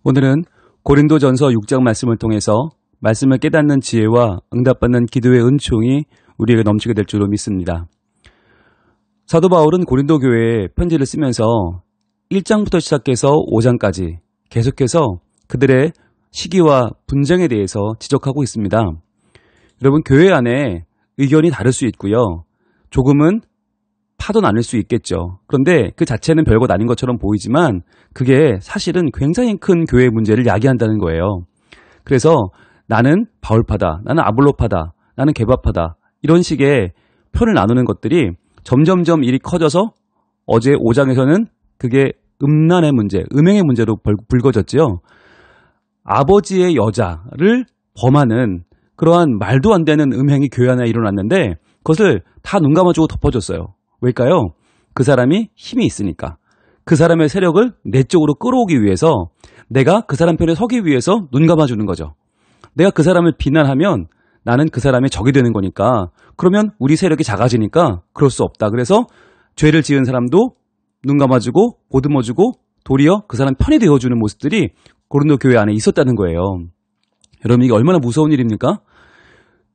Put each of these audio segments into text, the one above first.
오늘은 고린도전서 6장 말씀을 통해서 말씀을 깨닫는 지혜와 응답받는 기도의 은총이 우리에게 넘치게 될 줄로 믿습니다. 사도 바울은 고린도 교회에 편지를 쓰면서 1장부터 시작해서 5장까지 계속해서 그들의 시기와 분쟁에 대해서 지적하고 있습니다. 여러분, 교회 안에 의견이 다를 수 있고요. 조금은 파도 나눌 수 있겠죠. 그런데 그 자체는 별것 아닌 것처럼 보이지만 그게 사실은 굉장히 큰 교회의 문제를 야기한다는 거예요. 그래서 나는 바울파다, 나는 아볼로파다, 나는 게바파다, 이런 식의 편을 나누는 것들이 점점점 일이 커져서 어제 5장에서는 그게 음란의 문제, 음행의 문제로 불거졌지요. 아버지의 여자를 범하는 그러한 말도 안 되는 음행이 교회 안에 일어났는데 그것을 다 눈 감아주고 덮어줬어요. 왜일까요? 그 사람이 힘이 있으니까. 그 사람의 세력을 내 쪽으로 끌어오기 위해서, 내가 그 사람 편에 서기 위해서 눈 감아주는 거죠. 내가 그 사람을 비난하면 나는 그 사람의 적이 되는 거니까, 그러면 우리 세력이 작아지니까 그럴 수 없다. 그래서 죄를 지은 사람도 눈 감아주고 보듬어주고 도리어 그 사람 편이 되어주는 모습들이 고린도 교회 안에 있었다는 거예요. 여러분, 이게 얼마나 무서운 일입니까?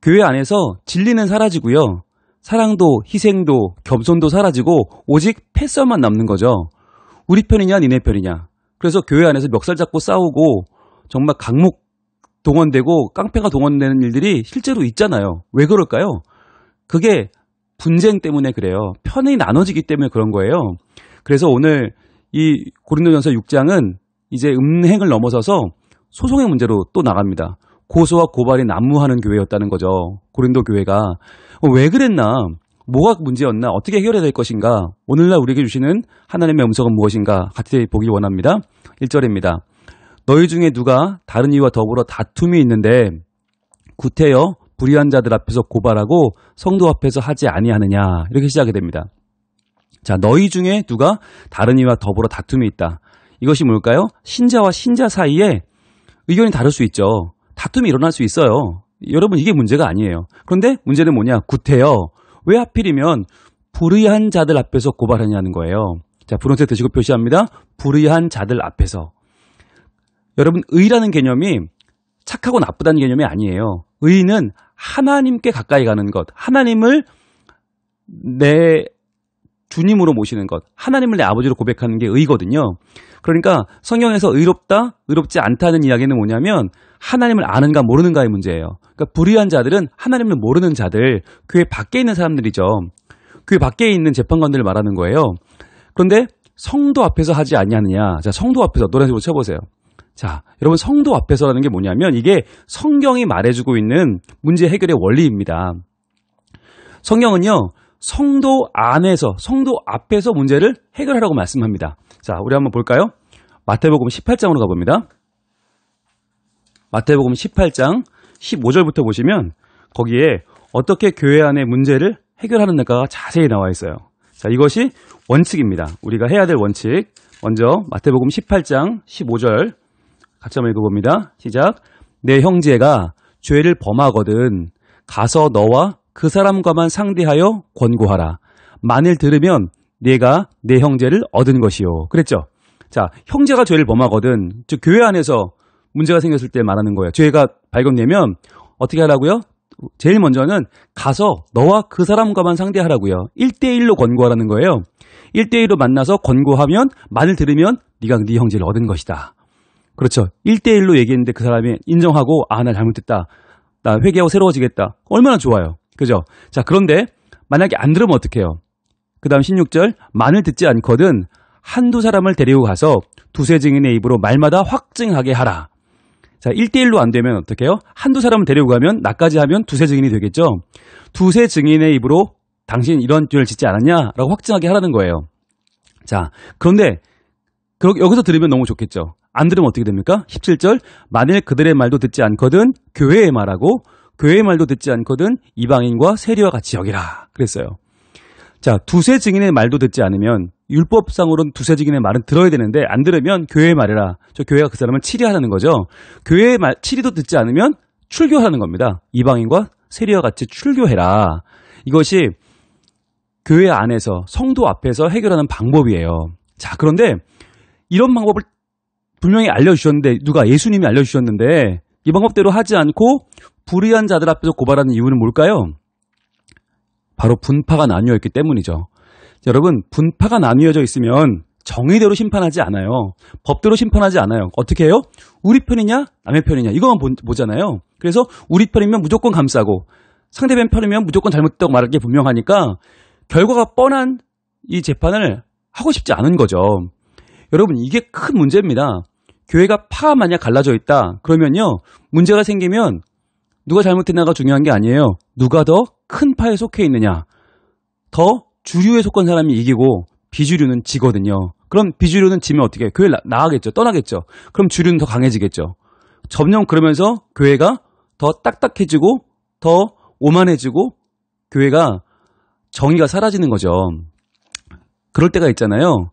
교회 안에서 진리는 사라지고요. 사랑도 희생도 겸손도 사라지고 오직 패썰만 남는 거죠. 우리 편이냐 니네 편이냐. 그래서 교회 안에서 멱살 잡고 싸우고 정말 강목 동원되고 깡패가 동원되는 일들이 실제로 있잖아요. 왜 그럴까요? 그게 분쟁 때문에 그래요. 편이 나눠지기 때문에 그런 거예요. 그래서 오늘 이 고린도전서 6장은 이제 음행을 넘어서서 소송의 문제로 또 나갑니다. 고소와 고발이 난무하는 교회였다는 거죠. 고린도 교회가. 왜 그랬나? 뭐가 문제였나? 어떻게 해결해야 될 것인가? 오늘날 우리에게 주시는 하나님의 음성은 무엇인가? 같이 보기 원합니다. 1절입니다. 너희 중에 누가 다른 이와 더불어 다툼이 있는데 구태여 불의한 자들 앞에서 고발하고 성도 앞에서 하지 아니하느냐? 이렇게 시작이 됩니다. 자, 너희 중에 누가 다른 이와 더불어 다툼이 있다. 이것이 뭘까요? 신자와 신자 사이에 의견이 다를 수 있죠. 다툼이 일어날 수 있어요. 여러분, 이게 문제가 아니에요. 그런데 문제는 뭐냐? 구태여. 왜 하필이면 불의한 자들 앞에서 고발하냐는 거예요. 자, 분홍색 드시고 표시합니다. 불의한 자들 앞에서. 여러분, 의라는 개념이 착하고 나쁘다는 개념이 아니에요. 의는 하나님께 가까이 가는 것, 하나님을 내 주님으로 모시는 것, 하나님을 내 아버지로 고백하는 게 의거든요. 그러니까 성경에서 의롭다, 의롭지 않다는 이야기는 뭐냐면 하나님을 아는가 모르는가의 문제예요. 그러니까 불의한 자들은 하나님을 모르는 자들, 교회 밖에 있는 사람들이죠. 교회 밖에 있는 재판관들을 말하는 거예요. 그런데 성도 앞에서 하지 아니하느냐. 자, 성도 앞에서 노란색으로 쳐보세요. 자, 여러분, 성도 앞에서라는 게 뭐냐면 이게 성경이 말해주고 있는 문제 해결의 원리입니다. 성경은요, 성도 안에서, 성도 앞에서 문제를 해결하라고 말씀합니다. 자, 우리 한번 볼까요? 마태복음 18장으로 가봅니다. 마태복음 18장 15절부터 보시면 거기에 어떻게 교회 안의 문제를 해결하는가가 자세히 나와 있어요. 자, 이것이 원칙입니다. 우리가 해야 될 원칙. 먼저 마태복음 18장 15절 같이 한번 읽어봅니다. 시작. 내 형제가 죄를 범하거든 가서 너와 그 사람과만 상대하여 권고하라. 만일 들으면 네가 내 형제를 얻은 것이요. 그랬죠? 자, 형제가 죄를 범하거든, 즉 교회 안에서 문제가 생겼을 때 말하는 거예요. 죄가 발견되면 어떻게 하라고요? 제일 먼저는 가서 너와 그 사람과만 상대하라고요. 1대1로 권고하라는 거예요. 1대1로 만나서 권고하면 만일 들으면 네가 네 형제를 얻은 것이다. 그렇죠. 1대1로 얘기했는데 그 사람이 인정하고 나 잘못했다. 나 회개하고 새로워지겠다. 얼마나 좋아요. 그죠? 자, 그런데 만약에 안 들으면 어떡해요? 그 다음 16절. 만일 듣지 않거든 한두 사람을 데리고 가서 두세 증인의 입으로 말마다 확증하게 하라. 자, 1대1로 안 되면 어떻게 해요? 한두 사람을 데리고 가면 나까지 하면 두세 증인이 되겠죠? 두세 증인의 입으로 당신 이런 죄를 짓지 않았냐? 라고 확증하게 하라는 거예요. 자, 그런데 여기서 들으면 너무 좋겠죠? 안 들으면 어떻게 됩니까? 17절. 만일 그들의 말도 듣지 않거든 교회의 말하고 교회의 말도 듣지 않거든 이방인과 세리와 같이 여기라. 그랬어요. 자, 두세 증인의 말도 듣지 않으면 율법상으로는 두세 증인의 말은 들어야 되는데 안 들으면 교회의 말이라. 저 교회가 그 사람을 치리하라는 거죠. 교회의 말 치리도 듣지 않으면 출교하는 겁니다. 이방인과 세리와 같이 출교해라. 이것이 교회 안에서 성도 앞에서 해결하는 방법이에요. 자, 그런데 이런 방법을 분명히 알려주셨는데, 누가? 예수님이 알려주셨는데 이 방법대로 하지 않고 불의한 자들 앞에서 고발하는 이유는 뭘까요? 바로 분파가 나뉘어있기 때문이죠. 여러분, 분파가 나뉘어져 있으면 정의대로 심판하지 않아요. 법대로 심판하지 않아요. 어떻게 해요? 우리 편이냐 남의 편이냐 이것만 보잖아요. 그래서 우리 편이면 무조건 감싸고 상대방 편이면 무조건 잘못됐다고 말할 게 분명하니까 결과가 뻔한 이 재판을 하고 싶지 않은 거죠. 여러분, 이게 큰 문제입니다. 교회가 파가 만약 갈라져 있다 그러면요, 문제가 생기면 누가 잘못했나가 중요한 게 아니에요. 누가 더 큰 파에 속해 있느냐. 더 주류에 속한 사람이 이기고 비주류는 지거든요. 그럼 비주류는 지면 어떻게 해요? 교회 나가겠죠. 떠나겠죠. 그럼 주류는 더 강해지겠죠. 점점 그러면서 교회가 더 딱딱해지고 더 오만해지고 교회가 정의가 사라지는 거죠. 그럴 때가 있잖아요.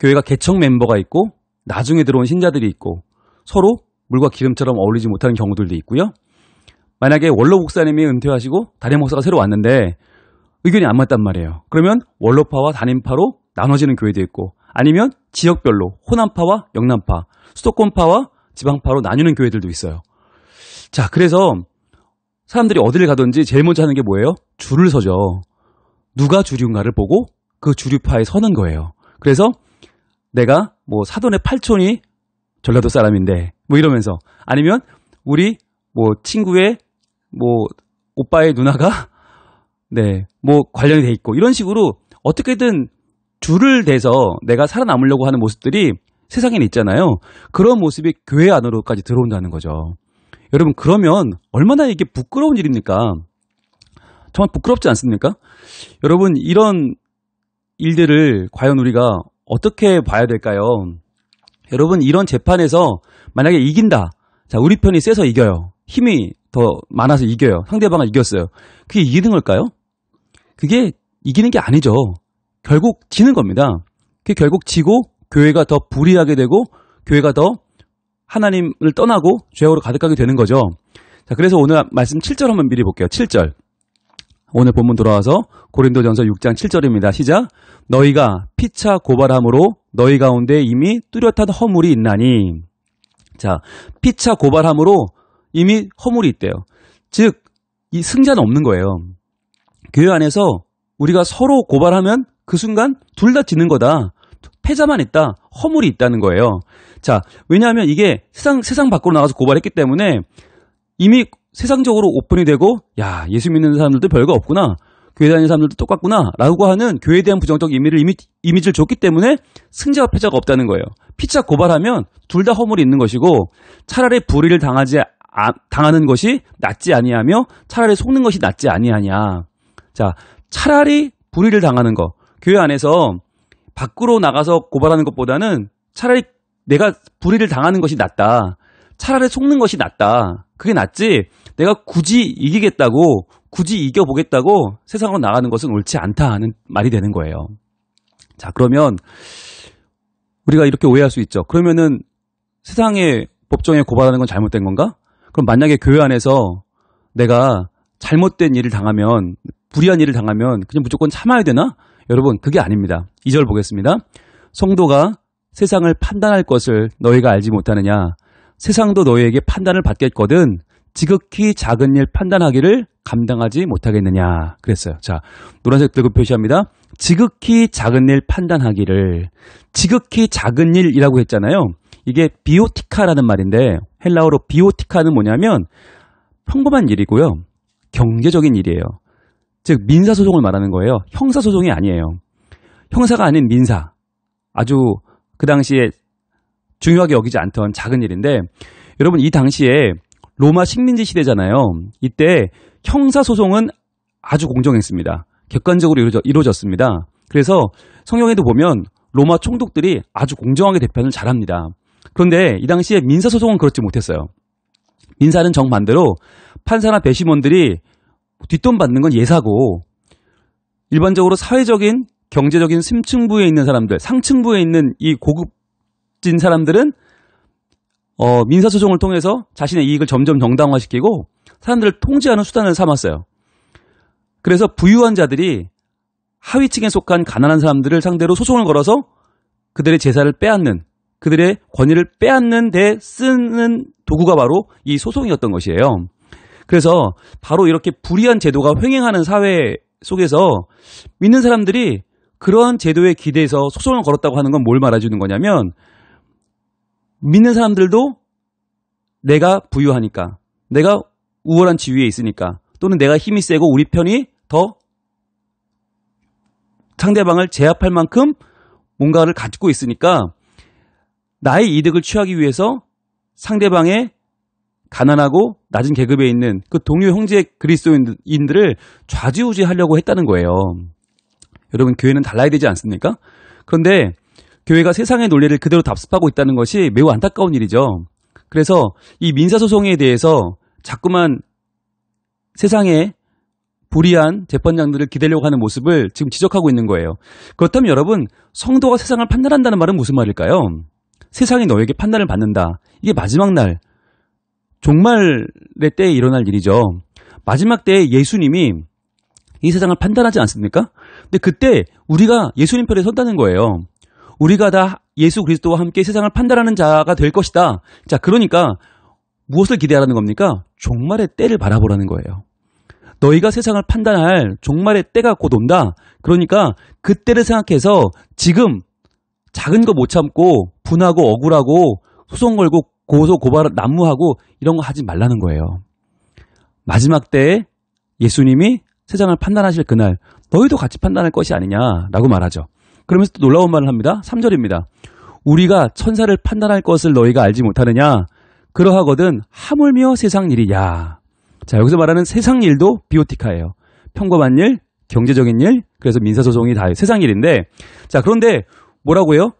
교회가 개척 멤버가 있고 나중에 들어온 신자들이 있고 서로 물과 기름처럼 어울리지 못하는 경우들도 있고요. 만약에 원로 목사님이 은퇴하시고 담임 목사가 새로 왔는데 의견이 안 맞단 말이에요. 그러면 원로파와 담임파로 나눠지는 교회도 있고, 아니면 지역별로 호남파와 영남파, 수도권파와 지방파로 나뉘는 교회들도 있어요. 자, 그래서 사람들이 어디를 가든지 제일 먼저 하는 게 뭐예요? 줄을 서죠. 누가 주류인가를 보고 그 주류파에 서는 거예요. 그래서 내가 뭐 사돈의 팔촌이 전라도 사람인데 뭐 이러면서, 아니면 우리 뭐 친구의 뭐 오빠의 누나가 네, 뭐 관련이 돼 있고, 이런 식으로 어떻게든 줄을 대서 내가 살아남으려고 하는 모습들이 세상에 있잖아요. 그런 모습이 교회 안으로까지 들어온다는 거죠. 여러분, 그러면 얼마나 이게 부끄러운 일입니까? 정말 부끄럽지 않습니까? 여러분, 이런 일들을 과연 우리가 어떻게 봐야 될까요? 여러분, 이런 재판에서 만약에 이긴다. 자, 우리 편이 세서 이겨요. 힘이 더 많아서 이겨요. 상대방을 이겼어요. 그게 이기는 걸까요? 그게 이기는 게 아니죠. 결국 지는 겁니다. 그게 결국 지고 교회가 더 불의하게 되고 교회가 더 하나님을 떠나고 죄악으로 가득하게 되는 거죠. 자, 그래서 오늘 말씀 7절 한번 미리 볼게요. 7절. 오늘 본문 돌아와서 고린도전서 6장 7절입니다. 시작. 너희가 피차 고발함으로 너희 가운데 이미 뚜렷한 허물이 있나니. 자, 피차 고발함으로 이미 허물이 있대요. 즉, 이 승자는 없는 거예요. 교회 안에서 우리가 서로 고발하면 그 순간 둘 다 지는 거다. 패자만 있다. 허물이 있다는 거예요. 자, 왜냐하면 이게 세상 밖으로 나가서 고발했기 때문에 이미 세상적으로 오픈이 되고, 야, 예수 믿는 사람들도 별거 없구나. 교회 다니는 사람들도 똑같구나. 라고 하는 교회에 대한 부정적 이미지를 줬기 때문에 승자와 패자가 없다는 거예요. 피차 고발하면 둘 다 허물이 있는 것이고, 차라리 불의를 당하는 것이 낫지 아니하며 차라리 속는 것이 낫지 아니하냐. 자, 차라리 불의를 당하는 거. 교회 안에서 밖으로 나가서 고발하는 것보다는 차라리 내가 불의를 당하는 것이 낫다. 차라리 속는 것이 낫다. 그게 낫지 내가 굳이 이기겠다고, 굳이 이겨보겠다고 세상으로 나가는 것은 옳지 않다 하는 말이 되는 거예요. 자, 그러면 우리가 이렇게 오해할 수 있죠. 그러면은 세상의 법정에 고발하는 건 잘못된 건가? 그럼 만약에 교회 안에서 내가 잘못된 일을 당하면, 불의한 일을 당하면 그냥 무조건 참아야 되나? 여러분, 그게 아닙니다. 2절 보겠습니다. 성도가 세상을 판단할 것을 너희가 알지 못하느냐? 세상도 너희에게 판단을 받겠거든 지극히 작은 일 판단하기를 감당하지 못하겠느냐? 그랬어요. 자, 노란색 들고 표시합니다. 지극히 작은 일 판단하기를. 지극히 작은 일이라고 했잖아요. 이게 비오티카라는 말인데, 헬라어로 비오티카는 뭐냐면 평범한 일이고요. 경제적인 일이에요. 즉 민사소송을 말하는 거예요. 형사소송이 아니에요. 형사가 아닌 민사. 아주 그 당시에 중요하게 여기지 않던 작은 일인데, 여러분, 이 당시에 로마 식민지 시대잖아요. 이때 형사소송은 아주 공정했습니다. 객관적으로 이루어졌습니다. 그래서 성경에도 보면 로마 총독들이 아주 공정하게 재판을 잘합니다. 그런데 이 당시에 민사소송은 그렇지 못했어요. 민사는 정반대로 판사나 배심원들이 뒷돈 받는 건 예사고, 일반적으로 사회적인, 경제적인 심층부에 있는 사람들, 상층부에 있는 이 고급진 사람들은 민사소송을 통해서 자신의 이익을 점점 정당화시키고 사람들을 통제하는 수단을 삼았어요. 그래서 부유한 자들이 하위층에 속한 가난한 사람들을 상대로 소송을 걸어서 그들의 재산을 빼앗는, 그들의 권위를 빼앗는 데 쓰는 도구가 바로 이 소송이었던 것이에요. 그래서 바로 이렇게 불의한 제도가 횡행하는 사회 속에서 믿는 사람들이 그러한 제도에 기대서 소송을 걸었다고 하는 건 뭘 말해주는 거냐면, 믿는 사람들도 내가 부유하니까, 내가 우월한 지위에 있으니까, 또는 내가 힘이 세고 우리 편이 더 상대방을 제압할 만큼 뭔가를 가지고 있으니까 나의 이득을 취하기 위해서 상대방의 가난하고 낮은 계급에 있는 그 동료 형제 그리스도인들을 좌지우지하려고 했다는 거예요. 여러분, 교회는 달라야 되지 않습니까? 그런데 교회가 세상의 논리를 그대로 답습하고 있다는 것이 매우 안타까운 일이죠. 그래서 이 민사소송에 대해서 자꾸만 세상에 불의한 재판장들을 기대려고 하는 모습을 지금 지적하고 있는 거예요. 그렇다면 여러분, 성도가 세상을 판단한다는 말은 무슨 말일까요? 세상이 너에게 판단을 받는다. 이게 마지막 날, 종말의 때에 일어날 일이죠. 마지막 때에 예수님이 이 세상을 판단하지 않습니까? 근데 그때 우리가 예수님 편에 선다는 거예요. 우리가 다 예수 그리스도와 함께 세상을 판단하는 자가 될 것이다. 자, 그러니까 무엇을 기대하라는 겁니까? 종말의 때를 바라보라는 거예요. 너희가 세상을 판단할 종말의 때가 곧 온다. 그러니까 그때를 생각해서 지금 작은 거 못 참고 분하고 억울하고 소송 걸고 고소 고발 난무하고 이런 거 하지 말라는 거예요. 마지막 때에 예수님이 세상을 판단하실 그날 너희도 같이 판단할 것이 아니냐라고 말하죠. 그러면서 또 놀라운 말을 합니다. 3절입니다. 우리가 천사를 판단할 것을 너희가 알지 못하느냐? 그러하거든 하물며 세상 일이야. 자, 여기서 말하는 세상 일도 비오티카예요. 평범한 일, 경제적인 일, 그래서 민사소송이 다 세상 일인데, 자, 그런데 뭐라고요?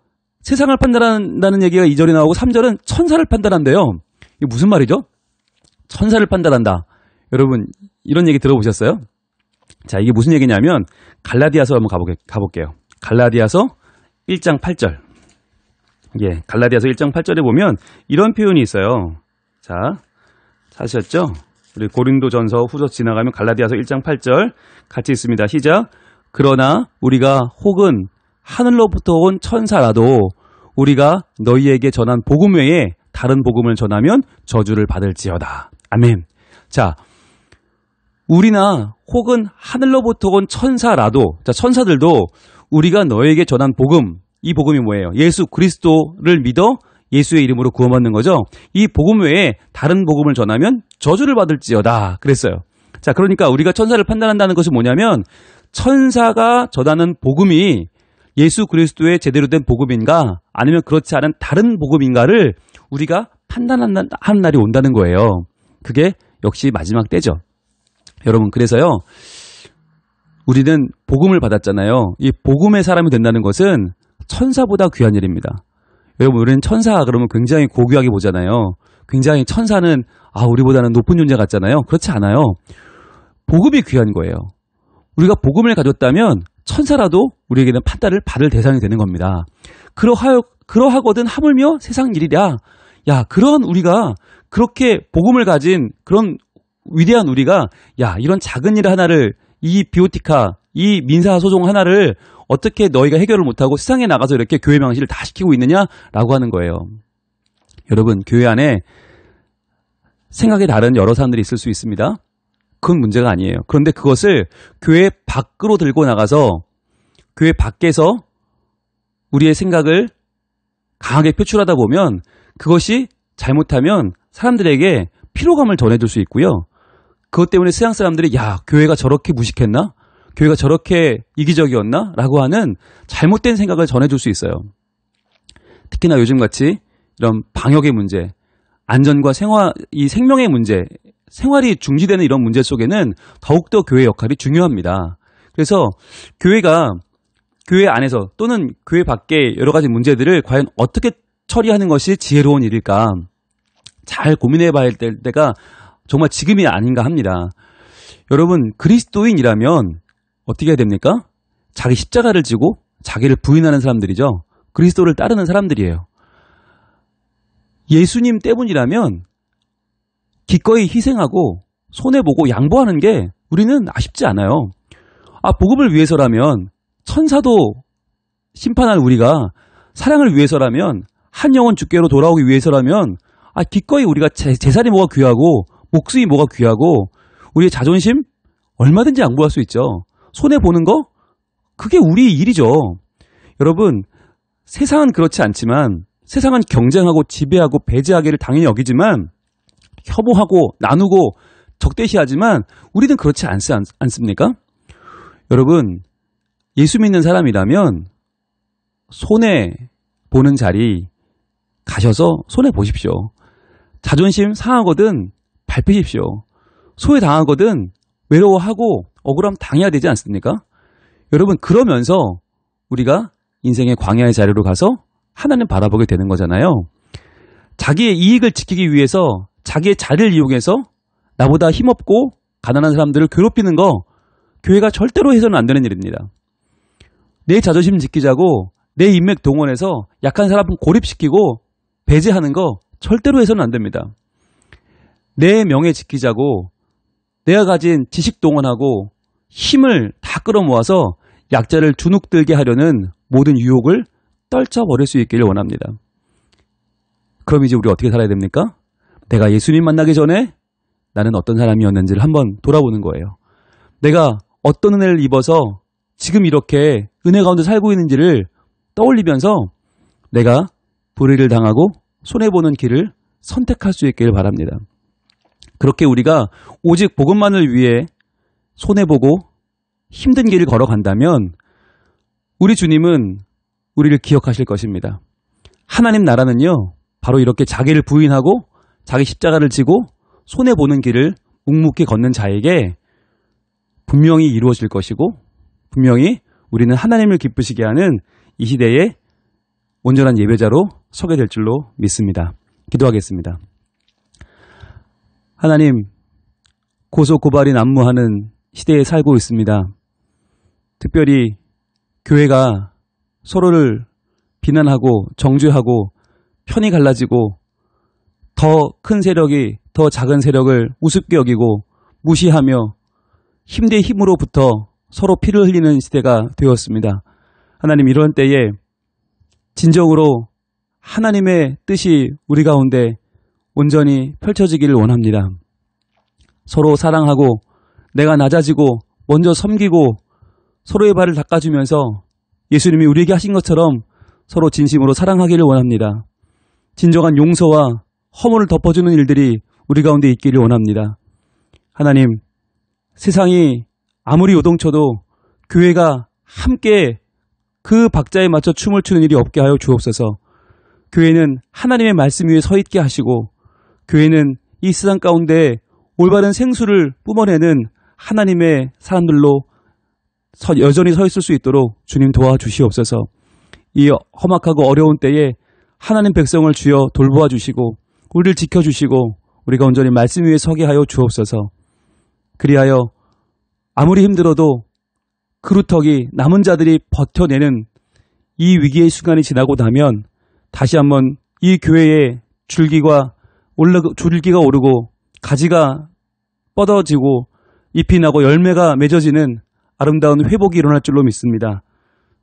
세상을 판단한다는 얘기가 2절에 나오고 3절은 천사를 판단한대요. 이게 무슨 말이죠? 천사를 판단한다. 여러분, 이런 얘기 들어보셨어요? 자, 이게 무슨 얘기냐면 갈라디아서 한번 가볼게요. 갈라디아서 1장 8절. 예, 갈라디아서 1장 8절에 보면 이런 표현이 있어요. 자, 찾으셨죠? 우리 고린도전서 후서 지나가면 갈라디아서 1장 8절 같이 있습니다. 시작. 그러나 우리가 혹은 하늘로부터 온 천사라도 우리가 너희에게 전한 복음 외에 다른 복음을 전하면 저주를 받을지어다. 아멘. 자, 우리나 혹은 하늘로부터 온 천사라도, 자, 천사들도 우리가 너에게 전한 복음, 이 복음이 뭐예요? 예수 그리스도를 믿어 예수의 이름으로 구원받는 거죠. 이 복음 외에 다른 복음을 전하면 저주를 받을지어다. 그랬어요. 자, 그러니까 우리가 천사를 판단한다는 것은 뭐냐면 천사가 전하는 복음이 예수 그리스도의 제대로 된 복음인가 아니면 그렇지 않은 다른 복음인가를 우리가 판단하는 날이 온다는 거예요. 그게 역시 마지막 때죠. 여러분, 그래서요, 우리는 복음을 받았잖아요. 이 복음의 사람이 된다는 것은 천사보다 귀한 일입니다. 여러분, 우리는 천사 그러면 굉장히 고귀하게 보잖아요. 굉장히 천사는 우리보다는 높은 존재 같잖아요. 그렇지 않아요. 복음이 귀한 거예요. 우리가 복음을 가졌다면 천사라도 우리에게는 판단을 받을 대상이 되는 겁니다. 그러하거든 하물며 세상 일이랴. 야, 그런 우리가 그렇게 복음을 가진 그런 위대한 우리가 이런 작은 일 하나를, 이 비오티카, 이 민사소송 하나를 어떻게 너희가 해결을 못하고 세상에 나가서 이렇게 교회 망신을 다 시키고 있느냐라고 하는 거예요. 여러분, 교회 안에 생각이 다른 여러 사람들이 있을 수 있습니다. 그건 문제가 아니에요. 그런데 그것을 교회 밖으로 들고 나가서 교회 밖에서 우리의 생각을 강하게 표출하다 보면 그것이 잘못하면 사람들에게 피로감을 전해줄 수 있고요. 그것 때문에 세상 사람들이 교회가 저렇게 무식했나? 교회가 저렇게 이기적이었나? 라고 하는 잘못된 생각을 전해줄 수 있어요. 특히나 요즘같이 이런 방역의 문제, 안전과 이 생명의 문제, 생활이 중지되는 이런 문제 속에는 더욱더 교회 역할이 중요합니다. 그래서 교회 안에서 또는 교회 밖의 여러 가지 문제들을 과연 어떻게 처리하는 것이 지혜로운 일일까? 잘 고민해 봐야 될 때가 정말 지금이 아닌가 합니다. 여러분, 그리스도인이라면 어떻게 해야 됩니까? 자기 십자가를 지고 자기를 부인하는 사람들이죠. 그리스도를 따르는 사람들이에요. 예수님 때문이라면 기꺼이 희생하고 손해보고 양보하는 게 우리는 아쉽지 않아요. 복음을 위해서라면, 천사도 심판할 우리가 사랑을 위해서라면 한 영혼 주께로 돌아오기 위해서라면 기꺼이 우리가 재산이 뭐가 귀하고 목숨이 뭐가 귀하고 우리의 자존심 얼마든지 양보할 수 있죠. 손해보는 거? 그게 우리 일이죠. 여러분, 세상은 그렇지 않지만 세상은 경쟁하고 지배하고 배제하기를 당연히 여기지만 혐오하고 나누고 적대시하지만 우리는 그렇지 않습니까? 여러분, 예수 믿는 사람이라면 손해보는 자리 가셔서 손해보십시오. 자존심 상하거든 밟히십시오. 소외당하거든 외로워하고 억울함 당해야 되지 않습니까? 여러분, 그러면서 우리가 인생의 광야의 자리로 가서 하나님 바라보게 되는 거잖아요. 자기의 이익을 지키기 위해서 자기의 자리를 이용해서 나보다 힘없고 가난한 사람들을 괴롭히는 거 교회가 절대로 해서는 안 되는 일입니다. 내 자존심 지키자고 내 인맥 동원해서 약한 사람 고립시키고 배제하는 거 절대로 해서는 안 됩니다. 내 명예 지키자고 내가 가진 지식 동원하고 힘을 다 끌어모아서 약자를 주눅들게 하려는 모든 유혹을 떨쳐버릴 수 있기를 원합니다. 그럼 이제 우리 어떻게 살아야 됩니까? 내가 예수님 만나기 전에 나는 어떤 사람이었는지를 한번 돌아보는 거예요. 내가 어떤 은혜를 입어서 지금 이렇게 은혜 가운데 살고 있는지를 떠올리면서 내가 불의를 당하고 손해보는 길을 선택할 수 있기를 바랍니다. 그렇게 우리가 오직 복음만을 위해 손해보고 힘든 길을 걸어간다면 우리 주님은 우리를 기억하실 것입니다. 하나님 나라는요, 바로 이렇게 자기를 부인하고 자기 십자가를 지고 손해보는 길을 묵묵히 걷는 자에게 분명히 이루어질 것이고 분명히 우리는 하나님을 기쁘시게 하는 이 시대의 온전한 예배자로 서게 될 줄로 믿습니다. 기도하겠습니다. 하나님, 고소 고발이 난무하는 시대에 살고 있습니다. 특별히 교회가 서로를 비난하고 정죄하고 편이 갈라지고 더 큰 세력이 더 작은 세력을 우습게 여기고 무시하며 힘 대 힘으로부터 서로 피를 흘리는 시대가 되었습니다. 하나님, 이런 때에 진정으로 하나님의 뜻이 우리 가운데 온전히 펼쳐지기를 원합니다. 서로 사랑하고 내가 낮아지고 먼저 섬기고 서로의 발을 닦아주면서 예수님이 우리에게 하신 것처럼 서로 진심으로 사랑하기를 원합니다. 진정한 용서와 허물을 덮어주는 일들이 우리 가운데 있기를 원합니다. 하나님, 세상이 아무리 요동쳐도 교회가 함께 그 박자에 맞춰 춤을 추는 일이 없게 하여 주옵소서. 교회는 하나님의 말씀 위에 서 있게 하시고 교회는 이 세상 가운데 올바른 생수를 뿜어내는 하나님의 사람들로 여전히 서 있을 수 있도록 주님 도와주시옵소서. 이 험악하고 어려운 때에 하나님 백성을 주여 돌보아 주시고 우리를 지켜주시고 우리가 온전히 말씀 위에 서게 하여 주옵소서. 그리하여 아무리 힘들어도 그루터기 남은 자들이 버텨내는 이 위기의 순간이 지나고 나면 다시 한번 이 교회의 줄기가 오르고 가지가 뻗어지고 잎이 나고 열매가 맺어지는 아름다운 회복이 일어날 줄로 믿습니다.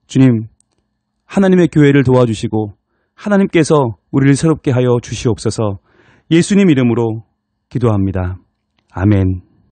주님, 하나님의 교회를 도와주시고 하나님께서 우리를 새롭게 하여 주시옵소서. 예수님 이름으로 기도합니다. 아멘.